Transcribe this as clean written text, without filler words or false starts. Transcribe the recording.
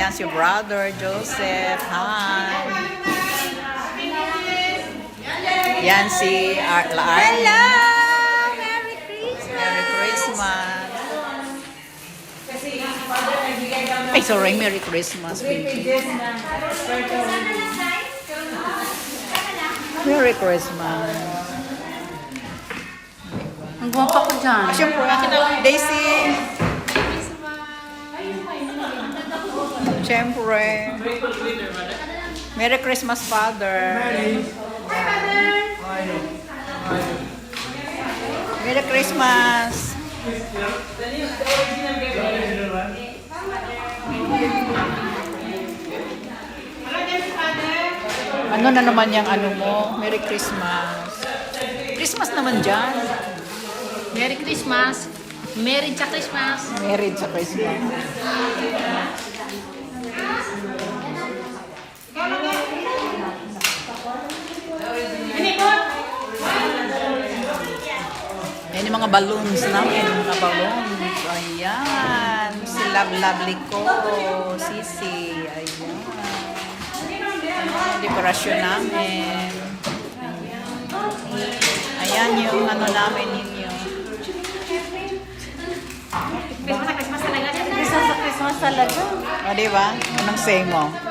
Yan si Brother Joseph. Hi. Yan si Arla. Hello! Merry Christmas! Merry Christmas. Ay, sorry. Merry Christmas, baby. Merry Christmas. Ang gwapa ko dyan. Siyempre, Daisy. Siyempre. Merry Christmas, Father. Merry Christmas. Ano na naman yung ano mo? Merry Christmas. Christmas naman dyan. Merry Christmas! Merry sa Christmas! Married sa Christmas. Yan yung mga balloons namin. Mga balloons. Ayan. Si Lovely ko. Sisi. Ayan. Dekorasyon namin. Ayan yung ano namin ninyo. Christmas sa Christmas talaga. Christmas sa Christmas talaga. O, diba? Anong say mo?